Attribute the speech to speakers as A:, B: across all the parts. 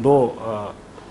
A: 2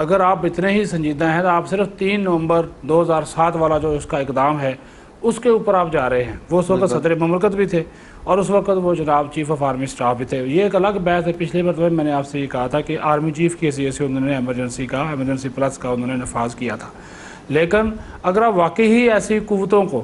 A: اگر آپ اتنے ہی سنجیدہ ہیں تو آپ صرف 3 نومبر 2007 والا جو اس کا اقدام ہے اس کے اوپر آپ جا رہے ہیں. وہ اس وقت صدر مملکت بھی تھے اور اس وقت وہ جناب چیف آف آرمی اسٹاف بھی تھے. یہ ایک الگ بحث ہے. پچھلی مرتبہ میں نے آپ سے یہ کہا تھا کہ آرمی چیف کی حیثیت سے انہوں نے ایمرجنسی پلس کا انہوں نے نفاذ کیا تھا. لیکن اگر آپ واقعی ہی ایسی قوتوں کو,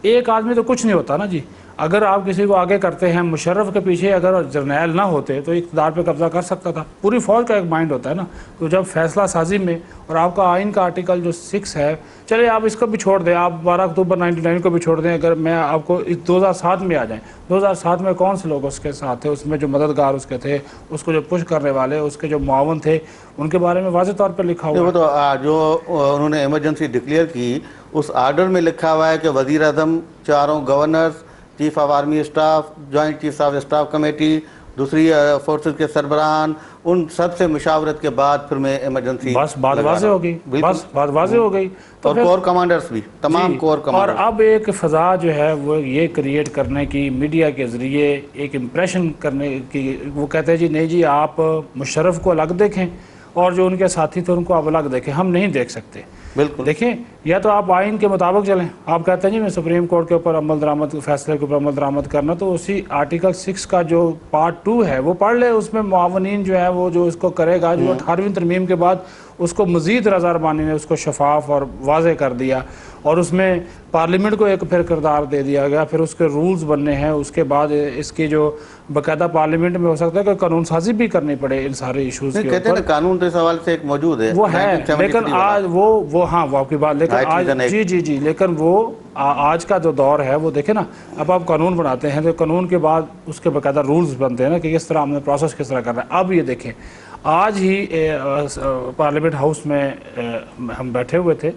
A: ایک آدمی تو کچھ نہیں ہوتا نا جی, اگر آپ کسی کو آگے کرتے ہیں, مشرف کے پیچھے اگر جرنیل نہ ہوتے تو اقتدار پہ قبضہ کر سکتا تھا. پوری فوج کا ایک مائنڈ ہوتا ہے نا. تو جب فیصلہ سازی میں, اور آپ کا آئین کا آرٹیکل جو 6 ہے, چلے آپ اس کو بھی چھوڑ دیں, آپ 12 اکتوبر 99 کو بھی چھوڑ دیں, اگر میں آپ کو 2007 میں آ جائیں, 2007 میں کون سے لوگ اس کے ساتھ تھے, اس میں جو مددگار اس کے تھے, اس کو جو پش کرنے والے, اس کے جو معاون تھے, ان کے بارے میں واضح طور پہ لکھا ہوا ہے.
B: وہ تو جو انہوں نے ایمرجنسی ڈکلیئر کی اس آرڈر میں لکھا ہوا ہے کہ وزیر اعظم, چاروں governors, chief of army staff, joint chief of staff committee, دوسری فورسز کے سربراہان, ان سب سے مشاورت کے بعد پھر میں ایمرجنسی
A: بس بات واضح ہو گئی, بس بات واضح ہو گئی.
B: اور کور کمانڈرز بھی, تمام کور
A: اور
B: کمانڈرز.
A: اب ایک فضا جو ہے وہ یہ کریٹ کرنے کی, میڈیا کے ذریعے ایک امپریشن کرنے کی, وہ کہتے ہیں جی نہیں جی آپ مشرف کو الگ دیکھیں اور جو ان کے ساتھی تھے ان کو آپ الگ دیکھیں. ہم نہیں دیکھ سکتے.
B: بالکل
A: دیکھیں, یا تو آپ آئین کے مطابق چلیں. آپ کہتے ہیں جی میں سپریم کورٹ کے اوپر عمل درآمد, فیصلے کے اوپر عمل درآمد کرنا, تو اسی آرٹیکل 6 کا جو پارٹ 2 ہے وہ پڑھ لے. اس میں معاونین جو ہے وہ جو اس کو کرے گا, جو 18ویں ترمیم کے بعد اس کو مزید رضا اربانی نے اس کو شفاف اور واضح کر دیا, اور اس میں پارلیمنٹ کو ایک پھر کردار دے دیا گیا. پھر اس کے رولز بننے ہیں, اس کے بعد اس کی جو باقاعدہ پارلیمنٹ میں ہو سکتا ہے کہ قانون سازی بھی کرنی پڑے ان سارے ایشوز کے
B: کہتے ہیں
A: اوپر.
B: قانون تو اس حوالے سے ایک موجود ہے,
A: وہ ہے, لیکن آج وہ ہاں وہ آپ کی بات, لیکن آج جی لیکن وہ آج کا جو دور ہے وہ دیکھیں نا, اب آپ قانون بناتے ہیں تو قانون کے بعد اس کے باقاعدہ رولز بنتے ہیں نا کہ کس طرح ہم نے پروسیس کس طرح کرنا ہے. اب یہ دیکھیں, آج ہی پارلیمنٹ ہاؤس میں ہم بیٹھے ہوئے تھے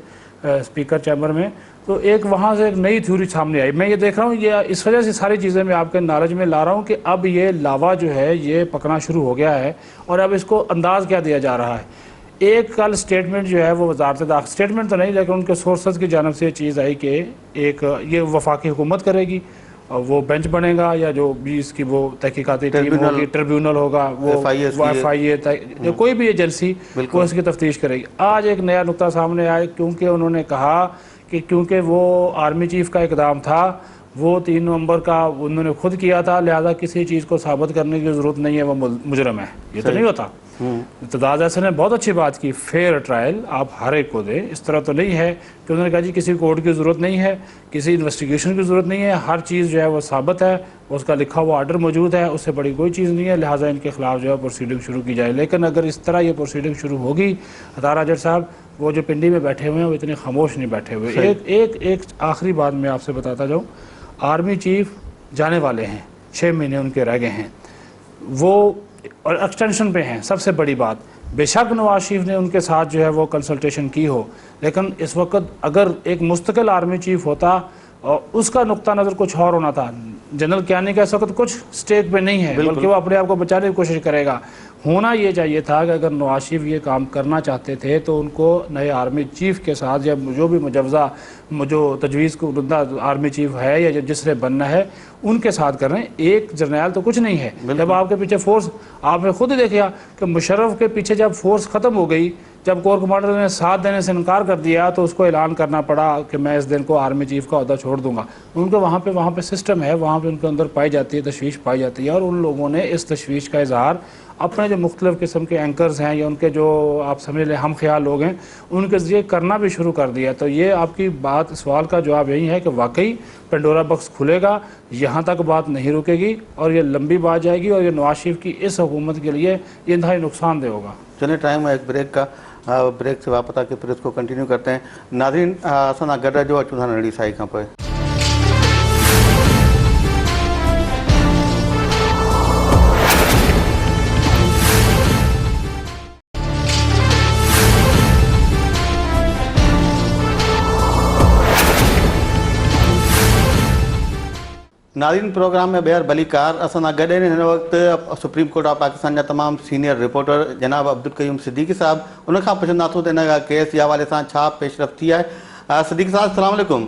A: اسپیکر چیمبر میں, تو ایک وہاں سے ایک نئی تھیوری سامنے آئی. میں یہ دیکھ رہا ہوں, یہ اس وجہ سے ساری چیزیں میں آپ کے نالج میں لا رہا ہوں کہ اب یہ لاوا جو ہے یہ پکنا شروع ہو گیا ہے, اور اب اس کو انداز کیا دیا جا رہا ہے. ایک کل سٹیٹمنٹ جو ہے وہ وزارت داخلہ, سٹیٹمنٹ تو نہیں لیکن ان کے سورسز کی جانب سے یہ چیز آئی کہ ایک یہ وفاقی حکومت کرے گی, وہ بینچ بنے گا, یا جو بھی اس کی وہ تحقیقاتی ٹیم ہوگی, ٹریبیونل ہوگا, وہ FIA کوئی بھی ایجنسی وہ اس کی تفتیش کرے گی. آج ایک نیا نقطہ سامنے آیا, کیونکہ انہوں نے کہا کہ کیونکہ وہ آرمی چیف کا اقدام تھا, وہ 3 نومبر کا انہوں نے خود کیا تھا, لہذا کسی چیز کو ثابت کرنے کی ضرورت نہیں ہے, وہ مجرم ہے. یہ تو نہیں ہوتا. امتیاز احسن نے بہت اچھی بات کی, فیئر ٹرائل آپ ہر ایک کو دیں. اس طرح تو نہیں ہے کہ انہوں نے کہا جی کسی کورٹ کی ضرورت نہیں ہے, کسی انویسٹیگیشن کی ضرورت نہیں ہے, ہر چیز جو ہے وہ ثابت ہے, اس کا لکھا ہوا آرڈر موجود ہے, اس سے بڑی کوئی چیز نہیں ہے, لہٰذا ان کے خلاف جو ہے پروسیڈنگ شروع کی جائے. لیکن اگر اس طرح یہ پروسیڈنگ شروع ہوگی, عطا راجر صاحب وہ جو پنڈی میں بیٹھے ہوئے ہیں وہ اتنے خاموش نہیں بیٹھے ہوئے. ایک آخری بات میں آپ سے بتاتا جاؤں, آرمی چیف جانے والے ہیں, 6 مہینے ان کے رہ گئے ہیں, وہ اور ایکسٹینشن پہ ہیں. سب سے بڑی بات, بے شک نواز شریف نے ان کے ساتھ جو ہے وہ کنسلٹیشن کی ہو, لیکن اس وقت اگر ایک مستقل آرمی چیف ہوتا, اس کا نقطہ نظر کچھ اور ہونا تھا. جنرل کیانی کا اس وقت کچھ سٹیک پہ نہیں ہے, بلکہ وہ اپنے آپ کو بچانے کی کوشش کرے گا. ہونا یہ چاہیے تھا کہ اگر نواز شریف یہ کام کرنا چاہتے تھے تو ان کو نئے آرمی چیف کے ساتھ, یا جو بھی مجوزہ جو تجویز کو آرمی چیف ہے یا جس سے بننا ہے ان کے ساتھ کر رہے ہیں. ایک جرنیل تو کچھ نہیں ہے. جب آپ کے پیچھے فورس, آپ نے خود ہی دیکھا کہ مشرف کے پیچھے جب فورس ختم ہو گئی, جب کور کمانڈر نے ساتھ دینے سے انکار کر دیا, تو اس کو اعلان کرنا پڑا کہ میں اس دن کو آرمی چیف کا عہدہ چھوڑ دوں گا. ان کو وہاں پہ سسٹم ہے, وہاں پہ ان کے اندر پائی جاتی ہے, تشویش پائی جاتی ہے, اور ان لوگوں نے اس تشویش کا اظہار اپنے جو مختلف قسم کے اینکرز ہیں یا ان کے جو آپ سمجھ لیں ہم خیال لوگ ہیں ان کے ذریعے کرنا بھی شروع کر دیا. تو یہ آپ کی بات, سوال کا جواب یہی ہے کہ واقعی پنڈورا باکس کھلے گا, یہاں تک بات نہیں رکے گی, اور یہ لمبی بات جائے گی, اور یہ نواز شریف کی اس حکومت کے لیے یہ انتہائی نقصان دہ ہوگا.
B: چلیں ٹائم ہے ایک بریک کا, بریک سے واپس آ کے پھر اس کو کنٹینیو کرتے ہیں. ناظرین اساں گڈ جو اچھا نڑی سائی کا پہ ناظرین پروگرام میں بہر بلی کار اساں گڈ ہن وقت سپریم کورٹ آف پاکستان جا تمام سینئر رپورٹر جناب عبدالقیوم صدیقی صاحب, ان کا پوچھنداسوں تو ان کیس کے حوالے سے چھا پیش رفت تھی ہے. صدیقی صاحب السلام علیکم.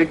C: 6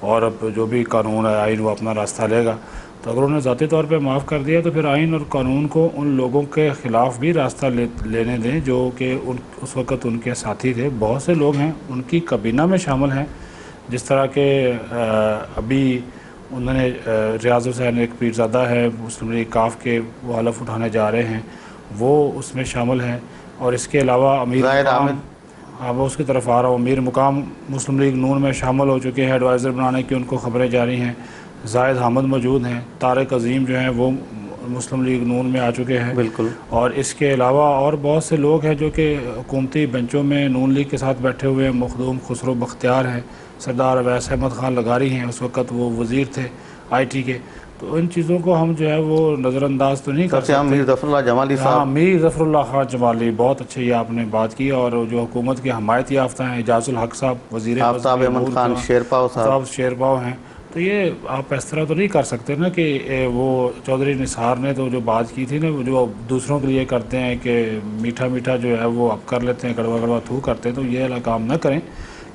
A: اور اب جو بھی قانون ہے آئین وہ اپنا راستہ لے گا. تو اگر انہوں نے ذاتی طور پہ معاف کر دیا تو پھر آئین اور قانون کو ان لوگوں کے خلاف بھی راستہ لینے دیں جو کہ اس وقت ان کے ساتھی تھے. بہت سے لوگ ہیں ان کی کابینہ میں شامل ہیں, جس طرح کہ ابھی انہوں نے ریاض حسین ایک پیرزادہ ہے مسلم لیگ کاف کے, وہ حلف اٹھانے جا رہے ہیں, وہ اس میں شامل ہیں. اور اس کے علاوہ امیر مقام, ہاں وہ اس کی طرف آ رہا ہوں, امیر مقام مسلم لیگ نون میں شامل ہو چکے ہیں, ایڈوائزر بنانے کی ان کو خبریں جاری ہیں. زاہد حامد موجود ہیں, طارق عظیم جو ہیں وہ مسلم لیگ نون میں آ چکے ہیں.
B: بالکل.
A: اور اس کے علاوہ اور بہت سے لوگ ہیں جو کہ حکومتی بینچوں میں نون لیگ کے ساتھ بیٹھے ہوئے ہیں. مخدوم خسرو بختیار ہیں, سردار اویس احمد خان لغاری ہیں, اس وقت وہ وزیر تھے آئی ٹی کے. تو ان چیزوں کو ہم جو ہے وہ نظر انداز تو نہیں کر سکتے.
B: میر ظفر اللہ جمالی
A: ہاں,
B: صاحب,
A: میر ظفر اللہ خان جمالی, بہت اچھے یہ آپ نے بات کی. اور جو حکومت کے حمایت یافتہ ہیں, اعجاز الحق صاحب وزیر
B: آفتاب احمد خان شیرپاؤ صاحب,
A: شیرپاؤ ہیں. تو یہ آپ اس طرح تو نہیں کر سکتے نا کہ وہ چودھری نثار نے تو جو بات کی تھی نا, جو دوسروں کے لیے کرتے ہیں کہ میٹھا میٹھا جو ہے وہ اب کر لیتے ہیں, کڑوا کڑوا تھو کرتے ہیں, تو یہ والا کام نہ کریں.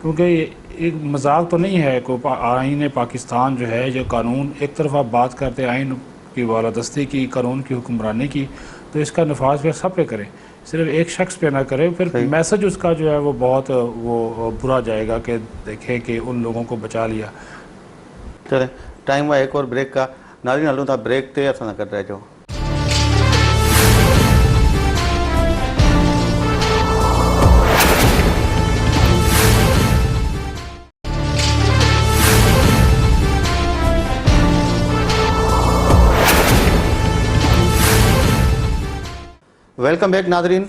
A: کیونکہ ایک مذاق تو نہیں ہے. کو آئین پاکستان جو ہے, جو قانون ایک طرف آپ بات کرتے ہیں آئین کی بالادستی کی, قانون کی حکمرانی کی, تو اس کا نفاذ پھر سب پہ کریں, صرف ایک شخص پہ نہ کرے. پھر میسج اس کا جو ہے وہ بہت وہ برا جائے گا کہ دیکھیں کہ ان لوگوں کو بچا لیا.
B: چلیں ٹائم ہوا ایک اور بریک کا. ناظرین ہلوں تھا بریک تے اصل نہ کر رہے جو. ویلکم بیک ناظرین.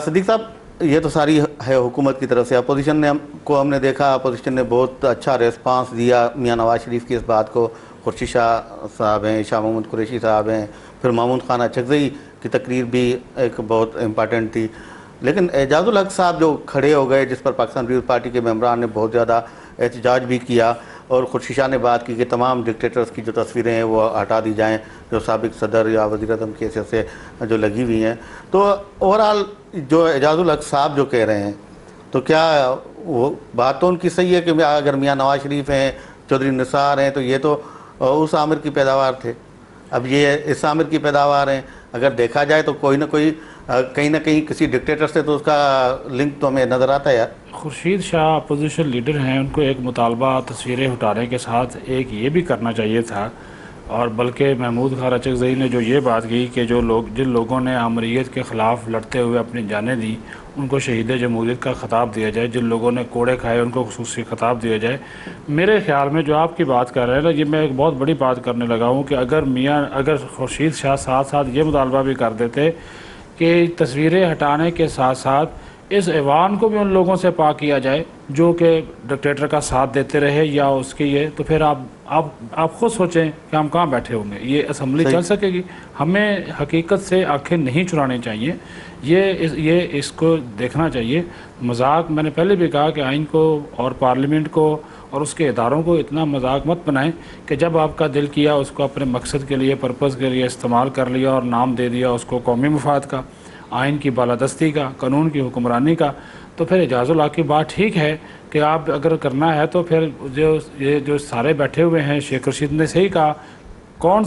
B: صدیق صاحب, یہ تو ساری ہے حکومت کی طرف سے. اپوزیشن کو ہم نے دیکھا, اپوزیشن نے بہت اچھا ریسپانس دیا میاں نواز شریف کی اس بات کو. خورشید شاہ صاحب ہیں, شاہ محمود قریشی صاحب ہیں, پھر محمود خان اچکزئی کی تقریر بھی ایک بہت امپارٹنٹ تھی. لیکن اعجاز الحق صاحب جو کھڑے ہو گئے, جس پر پاکستان پیپلز پارٹی کے ممبران نے بہت زیادہ احتجاج بھی کیا, اور خورشید شاہ نے بات کی کہ تمام ڈکٹیٹرز کی جو تصویریں ہیں وہ ہٹا دی جائیں جو سابق صدر یا وزیر اعظم کی حیثیت سے جو لگی ہوئی ہیں. تو اوورآل جو اعجاز الحق صاحب جو کہہ رہے ہیں, تو کیا وہ بات تو ان کی صحیح ہے کہ اگر میاں نواز شریف ہیں, چودھری نثار ہیں, تو یہ تو اس عامر کی پیداوار تھے, اب یہ اس عامر کی پیداوار ہیں. اگر دیکھا جائے تو کوئی نہ کوئی کہیں نہ کہیں کسی ڈکٹیٹر سے تو اس کا لنک تو ہمیں نظر آتا ہے یار.
A: خورشید شاہ اپوزیشن لیڈر ہیں, ان کو ایک مطالبہ تصویریں ہٹانے کے ساتھ ایک یہ بھی کرنا چاہیے تھا. اور بلکہ محمود خان اچکزئی نے جو یہ بات کی کہ جن لوگوں نے آمریت کے خلاف لڑتے ہوئے اپنی جانیں دی ان کو شہید جمہوریت کا خطاب دیا جائے, جن لوگوں نے کوڑے کھائے ان کو خصوصی خطاب دیا جائے. میرے خیال میں جو آپ کی بات کر رہے ہیں نا, یہ میں ایک بہت بڑی بات کرنے لگا ہوں کہ اگر خورشید شاہ ساتھ ساتھ یہ مطالبہ بھی کر دیتے کہ تصویریں ہٹانے کے ساتھ ساتھ اس ایوان کو بھی ان لوگوں سے پاک کیا جائے جو کہ ڈکٹیٹر کا ساتھ دیتے رہے یا اس کے یہ, تو پھر آپ خود سوچیں کہ ہم کہاں بیٹھے ہوں گے. یہ اسمبلی چل سکے گی؟ ہمیں حقیقت سے آنکھیں نہیں چرانی چاہیے, یہ اس کو دیکھنا چاہیے. مذاق میں نے پہلے بھی کہا کہ آئین کو اور پارلیمنٹ کو اور اس کے اداروں کو اتنا مذاق مت بنائیں کہ جب آپ کا دل کیا اس کو اپنے مقصد کے لیے, پرپز کے لیے استعمال کر لیا اور نام دے دیا اس کو قومی مفاد کا, آئین کی بالادستی کا, قانون کی حکمرانی کا. تو پھر اعجاز الحق کی بات ٹھیک ہے کہ آپ اگر کرنا ہے تو پھر جو سارے بیٹھے ہوئے ہیں, شیخ رشید نے صحیح کہا,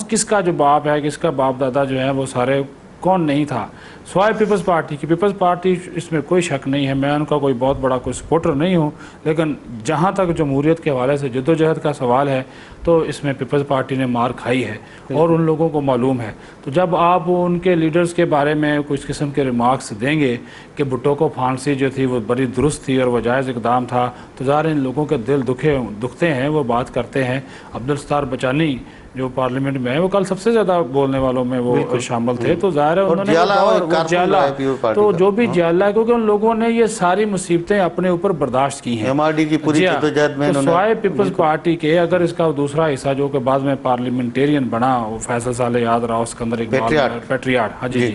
A: کس کا جو باپ ہے, کس کا باپ دادا جو ہے وہ سارے کون نہیں تھا سوائے پیپلز پارٹی کی. پیپلز پارٹی اس میں کوئی شک نہیں ہے, میں ان کا کوئی بہت بڑا کوئی سپورٹر نہیں ہوں, لیکن جہاں تک جمہوریت کے حوالے سے جدوجہد کا سوال ہے تو اس میں پیپلز پارٹی نے مار کھائی ہے اور ان لوگوں کو معلوم ہے. تو جب آپ ان کے لیڈرز کے بارے میں کچھ قسم کے ریمارکس دیں گے کہ بھٹو کو پھانسی جو تھی وہ بڑی درست تھی اور وہ جائز اقدام تھا, تو ظاہر ان لوگوں کے دل دکھتے ہیں, وہ بات کرتے ہیں. عبدالستار بچانی جو پارلیمنٹ میں ہے وہ کل سب سے زیادہ بولنے والوں میں وہ شامل تھے. تو ظاہر ہے انہوں نے تو جو بھی جیالہ ہے, کیونکہ ان لوگوں نے یہ ساری مصیبتیں اپنے اوپر برداشت کی ہیں.
B: ایم آر ڈی کی پوری جدوجہد میں
A: سوائے پیپلز پارٹی کے اگر اس کا دوسرا حصہ جو کہ بعد میں پارلیمنٹیرین بنا, فیصل صالح یاد رہا, اسکندر اقبال پیٹریاٹ, ہاں جی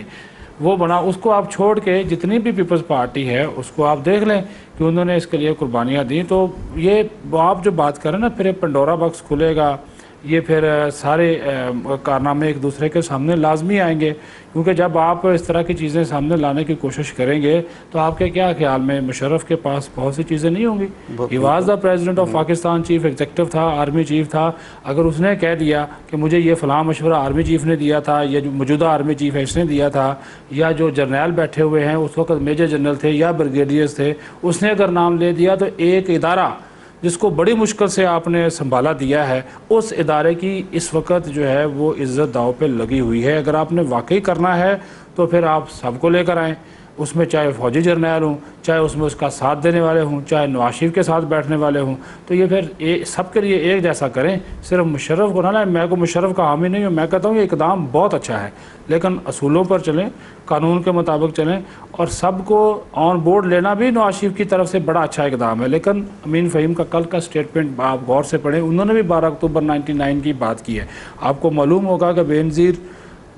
A: وہ بنا, اس کو آپ چھوڑ کے جتنی بھی پیپلز پارٹی ہے اس کو آپ دیکھ لیں کہ انہوں نے اس کے لیے قربانیاں دیں. تو یہ آپ جو بات کریں نا, پھر پنڈورا باکس کھلے گا, یہ پھر سارے کارنامے ایک دوسرے کے سامنے لازمی آئیں گے، کیونکہ جب آپ اس طرح کی چیزیں سامنے لانے کی کوشش کریں گے تو آپ کے کیا خیال میں مشرف کے پاس بہت سی چیزیں نہیں ہوں گی؟ He was the president of Pakistan, chief executive تھا، آرمی چیف تھا. اگر اس نے کہہ دیا کہ مجھے یہ فلاں مشورہ آرمی چیف نے دیا تھا، یا جو موجودہ آرمی چیف ہے اس نے دیا تھا، یا جو جرنیل بیٹھے ہوئے ہیں اس وقت میجر جنرل تھے یا بریگیڈیئرز تھے، اس نے اگر نام لے دیا، تو ایک ادارہ جس کو بڑی مشکل سے آپ نے سنبھالا دیا ہے، اس ادارے کی اس وقت جو ہے وہ عزت داؤ پہ لگی ہوئی ہے. اگر آپ نے واقعی کرنا ہے تو پھر آپ سب کو لے کر آئیں، اس میں چاہے فوجی جرنیل ہوں، چاہے اس میں اس کا ساتھ دینے والے ہوں، چاہے نواز شریف کے ساتھ بیٹھنے والے ہوں، تو یہ پھر سب کے لیے ایک جیسا کریں. صرف مشرف کو نہ لائیں. میں کو مشرف کا حامی نہیں ہوں، میں کہتا ہوں یہ اقدام بہت اچھا ہے، لیکن اصولوں پر چلیں، قانون کے مطابق چلیں، اور سب کو آن بورڈ لینا بھی نواز شریف کی طرف سے بڑا اچھا اقدام ہے. لیکن امین فہیم کا کل کا سٹیٹمنٹ آپ غور سے پڑھیں، انہوں نے بھی 12 اکتوبر 99 کی بات کی ہے. آپ کو معلوم ہوگا کہ بے نظیر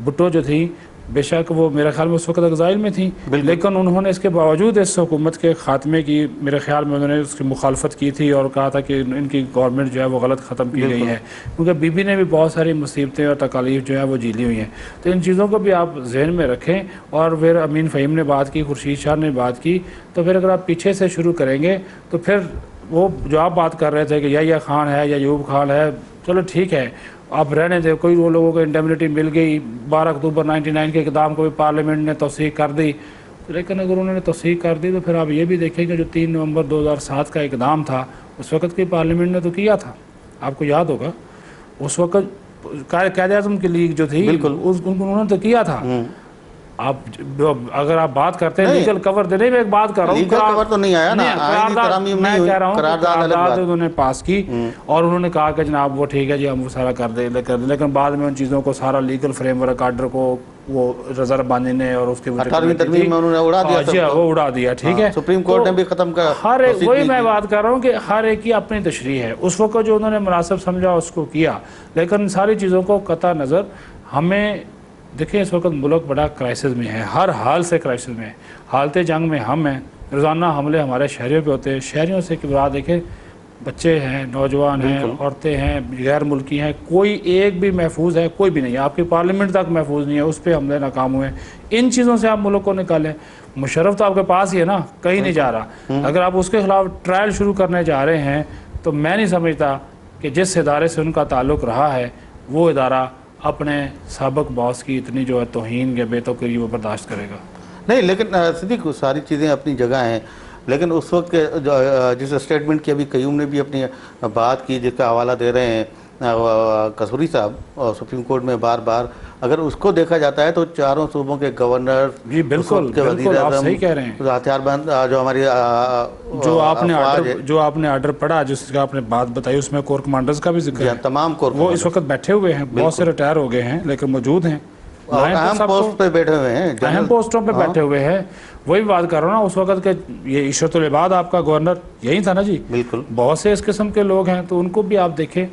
A: بھٹو جو تھیں، بے شک وہ میرے خیال میں اس وقت ایگزائل میں تھیں، لیکن انہوں نے اس کے باوجود اس حکومت کے خاتمے کی، میرے خیال میں انہوں نے اس کی مخالفت کی تھی اور کہا تھا کہ ان کی گورنمنٹ جو ہے وہ غلط ختم کی گئی ہے، کیونکہ بی بی نے بھی بہت ساری مصیبتیں اور تکالیف جو ہے وہ جھیلی ہوئی ہیں. تو ان چیزوں کو بھی آپ ذہن میں رکھیں. اور پھر امین فہیم نے بات کی، خورشید شاہ نے بات کی، تو پھر اگر آپ پیچھے سے شروع کریں گے تو پھر وہ جو آپ بات کر رہے تھے کہ یا خان ہے یا ایوب خان ہے، چلو ٹھیک ہے آپ رہنے دیں، کوئی وہ لوگوں کو انڈیمنٹی مل گئی، 12 اکتوبر 99 کے اقدام کو بھی پارلیمنٹ نے توثیق کر دی. لیکن اگر انہوں نے توثیق کر دی تو پھر آپ یہ بھی دیکھیں کہ جو 3 نومبر 2007 کا اقدام تھا، اس وقت کی پارلیمنٹ نے تو کیا تھا. آپ کو یاد ہوگا اس وقت قائد اعظم کی لیگ جو تھی، انہوں نے تو کیا تھا. آپ اگر آپ بات کرتے ہیں لیگل کور دینے میں، ایک بات کر رہا ہوں،
B: لیگل کور تو نہیں آیا نا، آئینی ترامیم نہیں ہوئی،
A: میں کہہ رہا ہوں
B: قرارداد
A: انہوں نے پاس کی اور انہوں نے کہا کہ جناب وہ ٹھیک ہے جی ہم وہ سارا کر دیں، لیکن بعد میں ان چیزوں کو سارا لیگل فریم ورک آرڈر کو وہ رضا ربانی نے اور اس کے
B: 18ویں ترمیم میں انہوں نے اڑا دیا،
A: جی وہ اڑا دیا. ٹھیک ہے،
B: سپریم کورٹ نے بھی ختم کر،
A: ہر وہی میں بات کر رہا ہوں کہ ہر ایک کی اپنی تشریح ہے. اس وقت جو انہوں نے مناسب سمجھا اس کو کیا، لیکن ساری چیزوں کو قطع نظر ہمیں دیکھیں اس وقت ملک بڑا کرائسس میں ہے، ہر حال سے کرائسس میں ہے. حالت جنگ میں ہم ہیں، روزانہ حملے ہمارے شہریوں پہ ہوتے ہیں. شہریوں سے کہ برا دیکھیں، بچے ہیں، نوجوان ہیں، عورتیں ہیں، غیر ملکی ہیں، کوئی ایک بھی محفوظ ہے؟ کوئی بھی نہیں. آپ کی پارلیمنٹ تک محفوظ نہیں ہے، اس پہ حملے ناکام ہوئے. ان چیزوں سے آپ ملک کو نکالیں. مشرف تو آپ کے پاس ہی ہے نا، کہیں نہیں جا رہا. اگر آپ اس کے خلاف ٹرائل شروع کرنے جا رہے ہیں تو میں نہیں سمجھتا کہ جس ادارے سے ان کا تعلق رہا ہے وہ ادارہ اپنے سابق باس کی اتنی جو ہے توہین یا بے توقیری وہ برداشت کرے گا.
B: نہیں، لیکن صدیق ساری چیزیں اپنی جگہ ہیں، لیکن اس وقت کے جس اسٹیٹمنٹ کی ابھی قیوم نے بھی اپنی بات کی، جس کا حوالہ دے رہے ہیں قصوری صاحب سپریم کورٹ میں بار بار، اگر اس کو دیکھا جاتا ہے تو چاروں صوبوں کے گورنر،
A: جی بالکل بالکل آپ صحیح کہہ رہے ہیں،
B: ہتھیار بند جو ہماری
A: جو آپ نے آرڈر پڑھا، جس کا آپ نے بات بتائی، اس میں کور کمانڈرز کا بھی ذکر ہے.
B: تمام کور
A: وہ اس وقت بیٹھے ہوئے ہیں، بہت سے ریٹائر ہو گئے ہیں لیکن موجود ہیں،
B: اہم پوسٹ پہ بیٹھے ہوئے ہیں،
A: اہم پوسٹوں پہ بیٹھے ہوئے ہیں. وہی بات کر رہا ہوں نا، اس وقت کے یہ عشرت العباد آپ کا گورنر یہی تھا نا جی.
B: بالکل
A: بہت سے اس قسم کے لوگ ہیں، تو ان کو بھی آپ دیکھیں